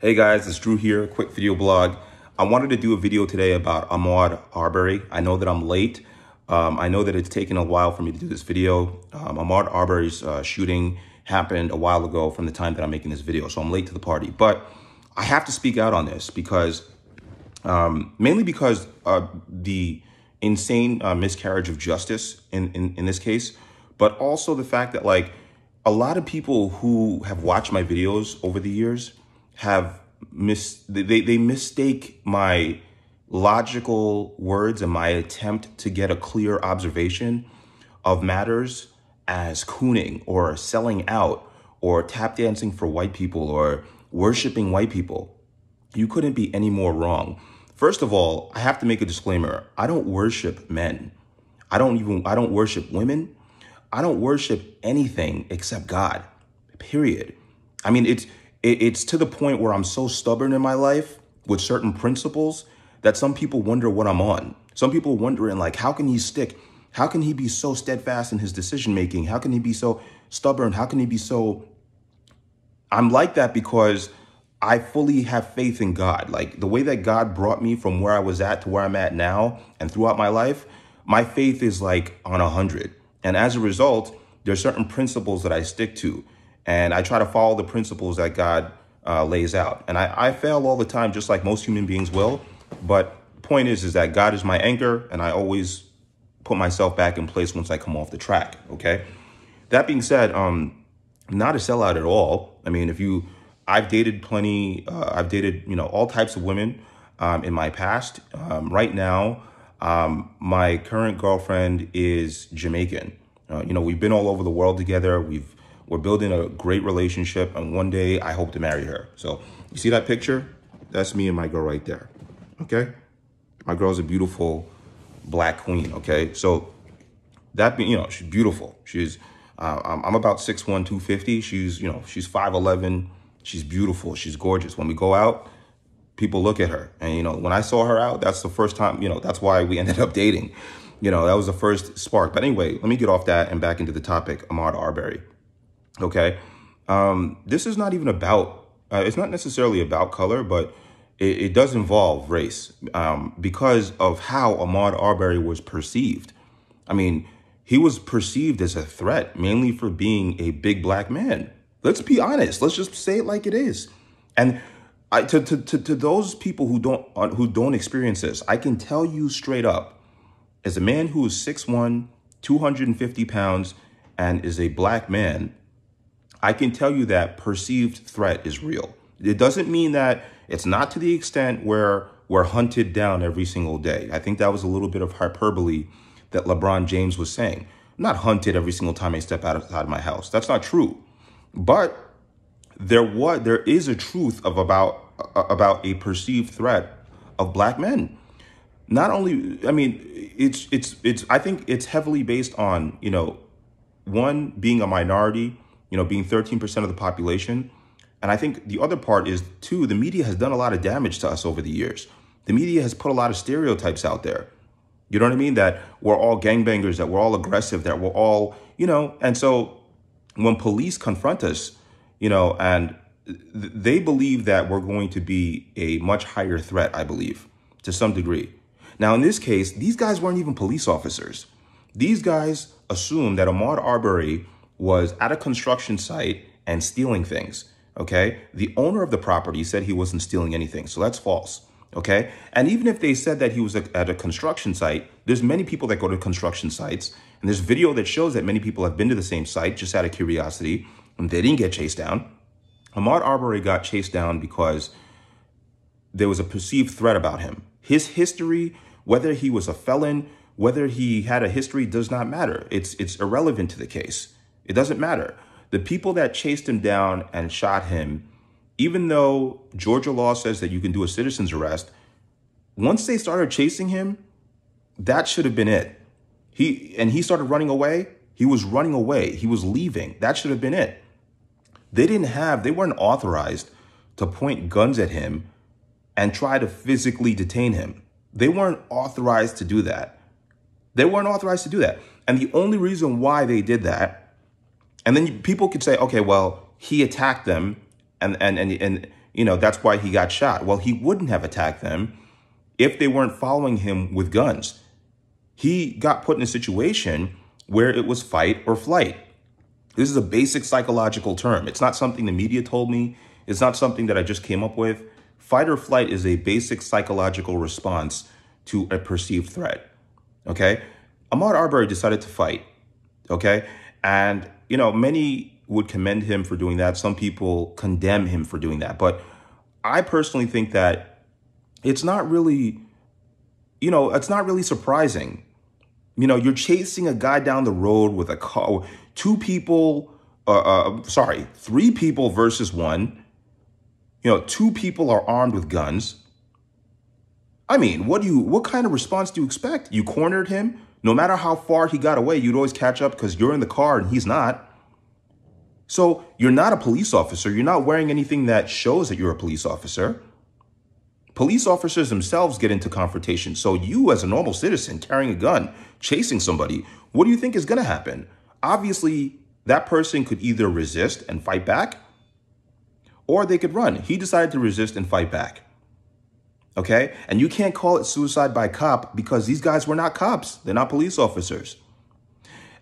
Hey guys, it's Drew here, quick video blog. I wanted to do a video today about Ahmaud Arbery. I know that I'm late. I know that it's taken a while for me to do this video. Ahmaud Arbery's shooting happened a while ago from the time that I'm making this video, so I'm late to the party. But I have to speak out on this because, mainly because the insane miscarriage of justice in this case, but also the fact that like a lot of people who have watched my videos over the years have they mistake my logical words and my attempt to get a clear observation of matters as cooning or selling out or tap dancing for white people or worshiping white people. You couldn't be any more wrong. First of all, I have to make a disclaimer. I don't worship men. I don't worship women. I don't worship anything except God, period. I mean, it's to the point where I'm so stubborn in my life with certain principles that some people wonder what I'm on. Some people wondering like, how can he stick? How can he be so steadfast in his decision making? How can he be so stubborn? How can he be so? I'm like that because I fully have faith in God. Like the way that God brought me from where I was at to where I'm at now and throughout my life, my faith is like on 100. And as a result, there's certain principles that I stick to. And I try to follow the principles that God lays out. And I fail all the time, just like most human beings will. But the point is that God is my anchor, and I always put myself back in place once I come off the track, okay? That being said, not a sellout at all. I mean, I've dated plenty, I've dated, all types of women in my past. Right now, my current girlfriend is Jamaican. We've been all over the world together. We're building a great relationship, and one day I hope to marry her. So you see that picture? That's me and my girl right there, okay? My girl's a beautiful black queen, okay? So that being, she's beautiful. She's, I'm about 6'1", 250. She's 5'11". She's beautiful. She's gorgeous. When we go out, people look at her. And, when I saw her out, that's the first time, that's why we ended up dating. That was the first spark. But anyway, let me get off that and back into the topic, Ahmaud Arbery. Okay. This is not even about, it's not necessarily about color, but it does involve race because of how Ahmaud Arbery was perceived. I mean, he was perceived as a threat, mainly for being a big black man. Let's be honest. Let's just say it like it is. And to those people who don't experience this, I can tell you straight up, as a man who is 6'1", 250 pounds, and is a black man, I can tell you that perceived threat is real. It doesn't mean that it's not to the extent where we're hunted down every single day. I think that was a little bit of hyperbole that LeBron James was saying. I'm not hunted every single time I step outside of my house. That's not true. But there is a truth about a perceived threat of black men. Not only, I mean, I think it's heavily based on, one, being a minority, being 13% of the population. And I think the other part is, too, the media has done a lot of damage to us over the years. The media has put a lot of stereotypes out there. You know what I mean? That we're all gangbangers, that we're all aggressive, that we're all, and so when police confront us, and they believe that we're going to be a much higher threat, I believe, to some degree. Now, in this case, these guys weren't even police officers. These guys assumed that Ahmaud Arbery was at a construction site and stealing things, okay? The owner of the property said he wasn't stealing anything, so that's false, okay? And even if they said that he was at a construction site, there's many people that go to construction sites, and there's video that shows that many people have been to the same site just out of curiosity, and they didn't get chased down. Ahmaud Arbery got chased down because there was a perceived threat about him. His history, whether he was a felon, whether he had a history, does not matter. It's irrelevant to the case. It doesn't matter. The people that chased him down and shot him, even though Georgia law says that you can do a citizen's arrest, once they started chasing him, that should have been it. He started running away. He was running away. He was leaving. That should have been it. They weren't authorized to point guns at him and try to physically detain him. They weren't authorized to do that. And the only reason why they did that, and then people could say, okay, well, he attacked them and that's why he got shot. Well, he wouldn't have attacked them if they weren't following him with guns. He got put in a situation where it was fight or flight. This is a basic psychological term. It's not something the media told me. It's not something that I just came up with. Fight or flight is a basic psychological response to a perceived threat. Okay? Ahmaud Arbery decided to fight. Okay? And, many would commend him for doing that. Some people condemn him for doing that. But I personally think that it's not really, it's not really surprising. You're chasing a guy down the road with a car, three people versus one. Two people are armed with guns. I mean, what kind of response do you expect? You cornered him. No matter how far he got away, you'd always catch up because you're in the car and he's not. So you're not a police officer. You're not wearing anything that shows that you're a police officer. Police officers themselves get into confrontation. So you, as a normal citizen carrying a gun, chasing somebody, what do you think is going to happen? Obviously, that person could either resist and fight back, or they could run. He decided to resist and fight back. Okay? And you can't call it suicide by cop because these guys were not cops. They're not police officers.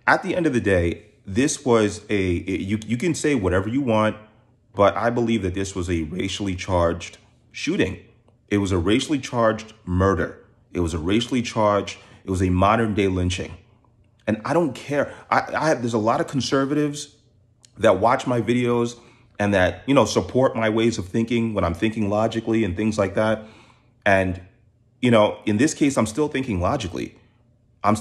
At the end of the day, this was you can say whatever you want, but I believe that this was a racially charged shooting. It was a racially charged murder. It was a modern day lynching. And I don't care. There's a lot of conservatives that watch my videos and that, support my ways of thinking when I'm thinking logically and things like that. And, in this case, I'm still thinking logically. I'm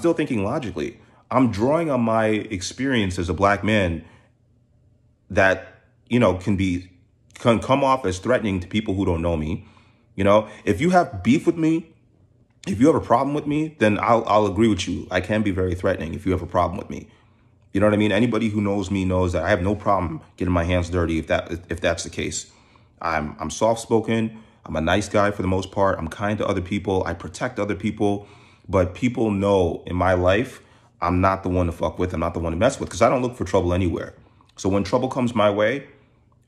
drawing on my experience as a black man that, can come off as threatening to people who don't know me. If you have beef with me, if you have a problem with me, then I'll agree with you. I can be very threatening if you have a problem with me. You know what I mean? Anybody who knows me knows that I have no problem getting my hands dirty if that's the case. I'm soft-spoken. I'm a nice guy for the most part. I'm kind to other people. I protect other people. But people know in my life, I'm not the one to fuck with. I'm not the one to mess with because I don't look for trouble anywhere. So when trouble comes my way,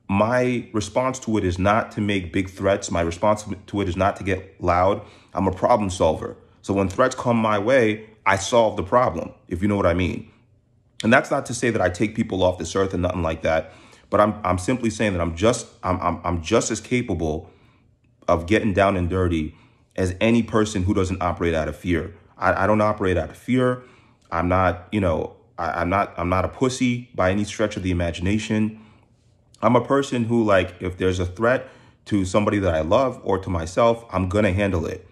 my response to it is not to make big threats. My response to it is not to get loud. I'm a problem solver. So when threats come my way, I solve the problem, if you know what I mean. And that's not to say that I take people off this earth and nothing like that. But I'm simply saying that I'm just as capable of getting down and dirty as any person who doesn't operate out of fear. I don't operate out of fear. I'm not, I'm not a pussy by any stretch of the imagination. I'm a person who, if there's a threat to somebody that I love or to myself, I'm going to handle it.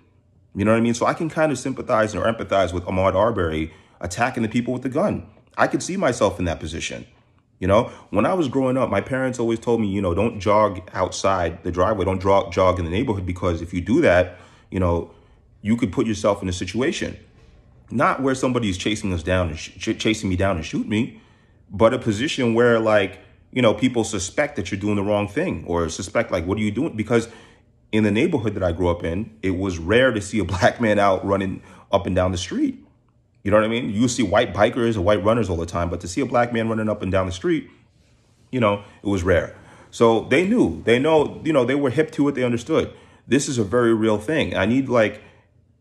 You know what I mean? So I can kind of sympathize or empathize with Ahmaud Arbery attacking the people with the gun. I could see myself in that position. When I was growing up, my parents always told me, don't jog outside the driveway. Don't jog in the neighborhood, because if you do that, you could put yourself in a situation, not where somebody's chasing us down and chasing me down and shoot me, but a position where people suspect that you're doing the wrong thing or suspect what are you doing? Because in the neighborhood that I grew up in, it was rare to see a black man out running up and down the street. You know what I mean? You see white bikers or white runners all the time, but to see a black man running up and down the street, it was rare. So they know, they were hip to it. They understood this is a very real thing. I need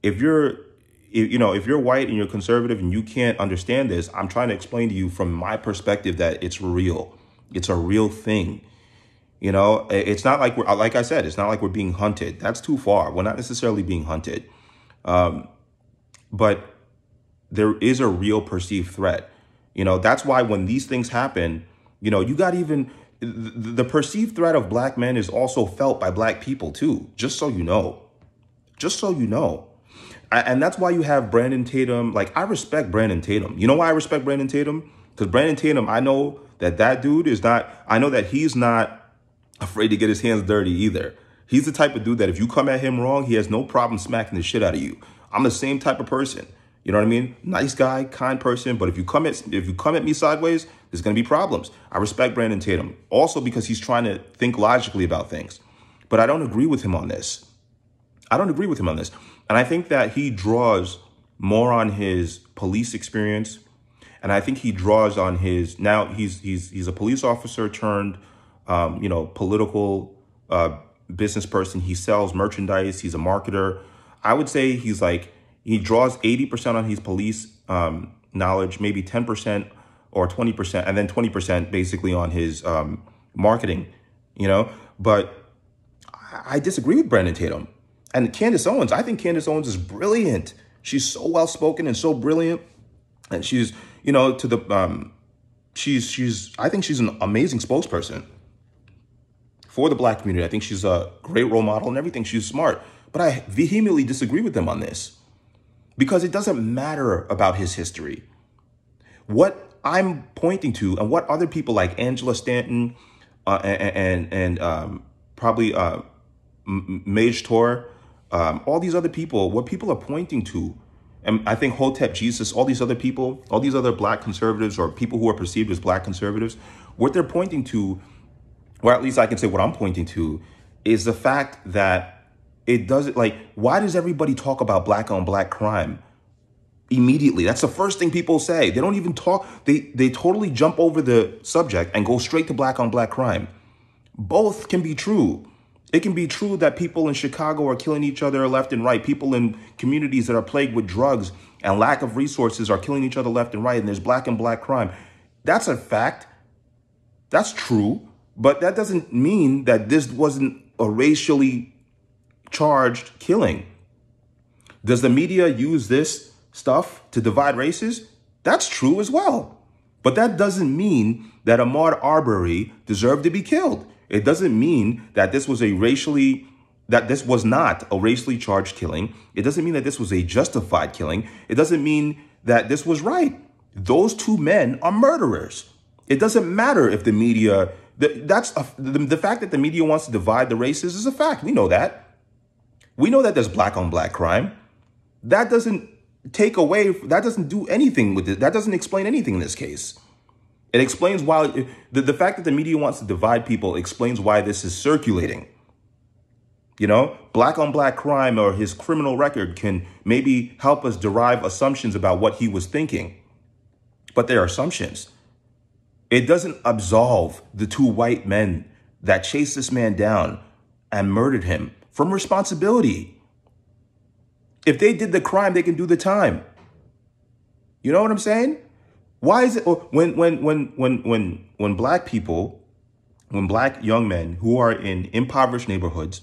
if you're white and you're conservative and you can't understand this, I'm trying to explain to you from my perspective that it's real. It's a real thing. It's not like I said, it's not like we're being hunted. That's too far. We're not necessarily being hunted. But there is a real perceived threat. That's why when these things happen, you got even the perceived threat of black men is also felt by black people too. Just so you know. And that's why you have Brandon Tatum. I respect Brandon Tatum. You know why I respect Brandon Tatum? Because Brandon Tatum, I know that dude is not, I know that he's not afraid to get his hands dirty either. He's the type of dude that if you come at him wrong, he has no problem smacking the shit out of you. I'm the same type of person. You know what I mean? Nice guy, kind person. But if you come at me sideways, there's going to be problems. I respect Brandon Tatum also because he's trying to think logically about things. But I don't agree with him on this. And I think that he draws more on his police experience. And I think he draws on his, now he's a police officer turned, political business person. He sells merchandise. He's a marketer. I would say he draws 80% on his police knowledge, maybe 10% or 20%, and then 20% basically on his marketing, But I disagree with Brandon Tatum. And Candace Owens, I think Candace Owens is brilliant. She's so well-spoken and so brilliant. And she's, I think she's an amazing spokesperson for the Black community. I think she's a great role model and everything. She's smart. But I vehemently disagree with them on this because it doesn't matter about his history. What I'm pointing to and what other people like Angela Stanton and probably Mage Tor, all these other people, what people are pointing to, and I think Hotep Jesus, all these other people, all these other Black conservatives or people who are perceived as Black conservatives, what they're pointing to, or at least I can say what I'm pointing to, is the fact that it doesn't, why does everybody talk about Black on Black crime immediately? That's the first thing people say. They don't even talk. They totally jump over the subject and go straight to Black on Black crime. Both can be true. It can be true that people in Chicago are killing each other left and right. People in communities that are plagued with drugs and lack of resources are killing each other left and right. And there's Black and Black crime. That's a fact. That's true. But that doesn't mean that this wasn't a racially charged killing. Does the media use this stuff to divide races? That's true as well. But that doesn't mean that Ahmaud Arbery deserved to be killed. It doesn't mean that this was not a racially charged killing. It doesn't mean that this was a justified killing. It doesn't mean that this was right. Those two men are murderers. It doesn't matter if the media, the fact that the media wants to divide the races is a fact. We know that. We know that there's Black on Black crime. That doesn't that doesn't do anything with it. That doesn't explain anything in this case. It explains why the fact that the media wants to divide people explains why this is circulating. Black on Black crime or his criminal record can maybe help us derive assumptions about what he was thinking. But they're assumptions. It doesn't absolve the two white men that chased this man down and murdered him from responsibility. If they did the crime, they can do the time. You know what I'm saying? Why is it when Black people, when Black young men who are in impoverished neighborhoods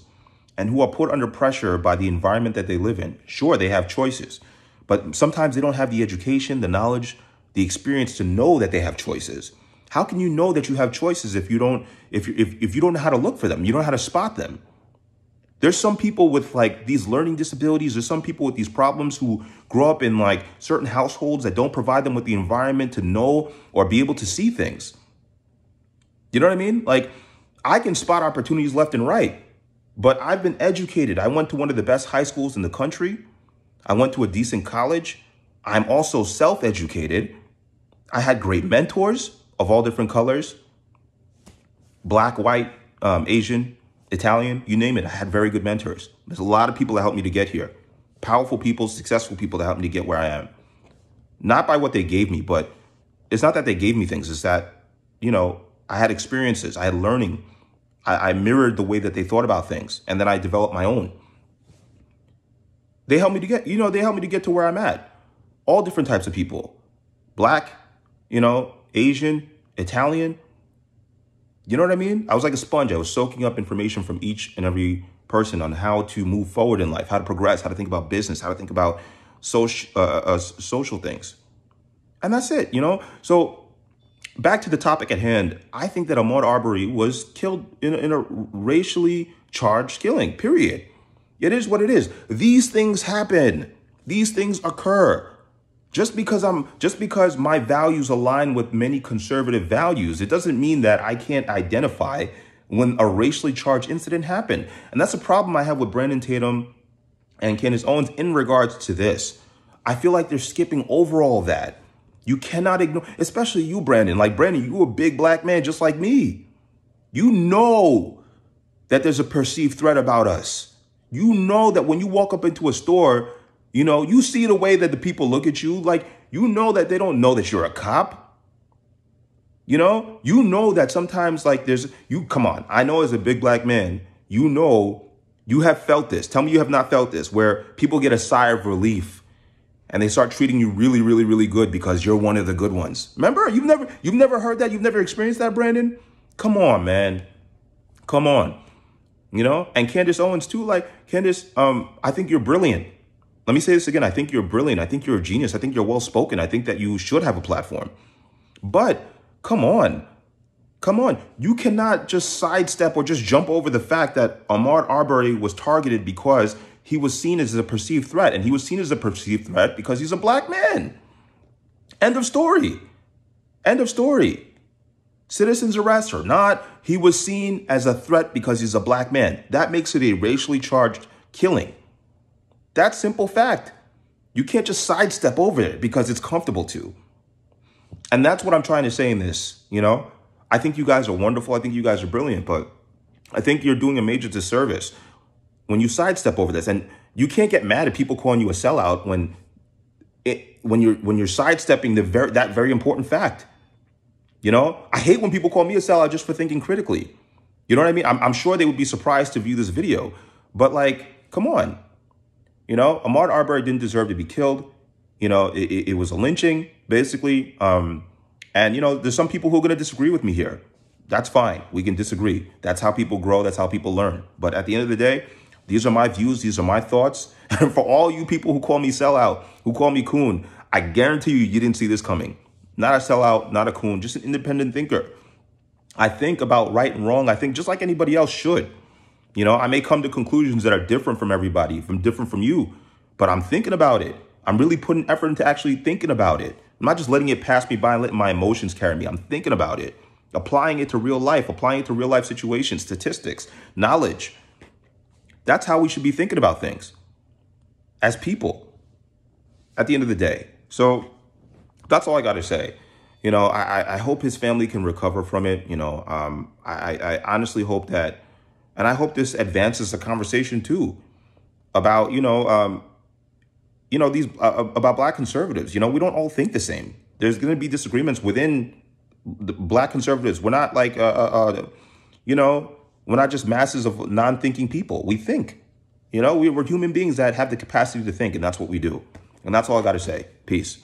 and who are put under pressure by the environment that they live in, sure, they have choices, but sometimes they don't have the education, the knowledge, the experience to know that they have choices. How can you know that you have choices if you don't know how to look for them? You don't know how to spot them. There's some people with these learning disabilities. There's some people with these problems who grow up in certain households that don't provide them with the environment to know or be able to see things. You know what I mean? I can spot opportunities left and right, but I've been educated. I went to one of the best high schools in the country. I went to a decent college. I'm also self-educated. I had great mentors of all different colors, Black, white, Asian, Italian, you name it. I had very good mentors. There's a lot of people that helped me to get here. Powerful people, successful people that helped me to get where I am. Not by what they gave me, but it's not that they gave me things. It's that, I had experiences. I had learning. I mirrored the way that they thought about things. And then I developed my own. They helped me to get, they helped me to get to where I'm at. All different types of people. Black, Asian, Italian. You know what I mean? I was like a sponge. I was soaking up information from each and every person on how to move forward in life, how to progress, how to think about business, how to think about social things. And that's it, So back to the topic at hand, I think that Ahmaud Arbery was killed in a racially charged killing, period. It is what it is. These things happen. These things occur. Just because my values align with many conservative values, it doesn't mean that I can't identify when a racially charged incident happened. And that's a problem I have with Brandon Tatum and Candace Owens in regards to this. I feel like they're skipping over all that. You cannot ignore, especially you, Brandon. Brandon, you're a big Black man just like me. You know that there's a perceived threat about us. You know that when you walk up into a store, you see the way that the people look at you, that they don't know that you're a cop. You know that sometimes come on. I know as a big Black man, you know, you have felt this. Tell me you have not felt this, where people get a sigh of relief and they start treating you really, really, really good because you're one of the good ones. Remember, you've never heard that. You've never experienced that, Brandon. Come on, man. Come on. You know, and Candace Owens too. Like, Candace, I think you're brilliant. Let me say this again. I think you're brilliant. I think you're a genius. I think you're well-spoken. I think that you should have a platform. But come on. Come on. You cannot just sidestep or just jump over the fact that Ahmaud Arbery was targeted because he was seen as a perceived threat. And he was seen as a perceived threat because he's a black man. End of story. End of story. Citizens arrest or not, he was seen as a threat because he's a black man. That makes it a racially charged killing. That's simple fact. You can't just sidestep over it because it's comfortable to. And that's what I'm trying to say in this, you know. I think you guys are wonderful. I think you guys are brilliant, but I think you're doing a major disservice when you sidestep over this. And you can't get mad at people calling you a sellout when you're sidestepping that very important fact. You know, I hate when people call me a sellout just for thinking critically. You know what I mean? I'm sure they would be surprised to view this video, but like, come on. You know, Ahmaud Arbery didn't deserve to be killed. You know, it was a lynching, basically. And, you know, there's some people who are going to disagree with me here. That's fine. We can disagree. That's how people grow. That's how people learn. But at the end of the day, these are my views. These are my thoughts. And for all you people who call me sellout, who call me coon, I guarantee you didn't see this coming. Not a sellout, not a coon, just an independent thinker. I think about right and wrong. I think just like anybody else should. You know, I may come to conclusions that are different from everybody, different from you, but I'm thinking about it. I'm really putting effort into actually thinking about it. I'm not just letting it pass me by and letting my emotions carry me. I'm thinking about it, applying it to real life, applying it to real life situations, statistics, knowledge. That's how we should be thinking about things as people at the end of the day. So that's all I got to say. You know, I hope his family can recover from it. You know, I honestly hope that, and I hope this advances the conversation too about, these about black conservatives. You know, we don't all think the same. There's going to be disagreements within the black conservatives. We're not like, we're not just masses of non-thinking people. We think, you know, we're human beings that have the capacity to think, and that's what we do. And that's all I got to say. Peace.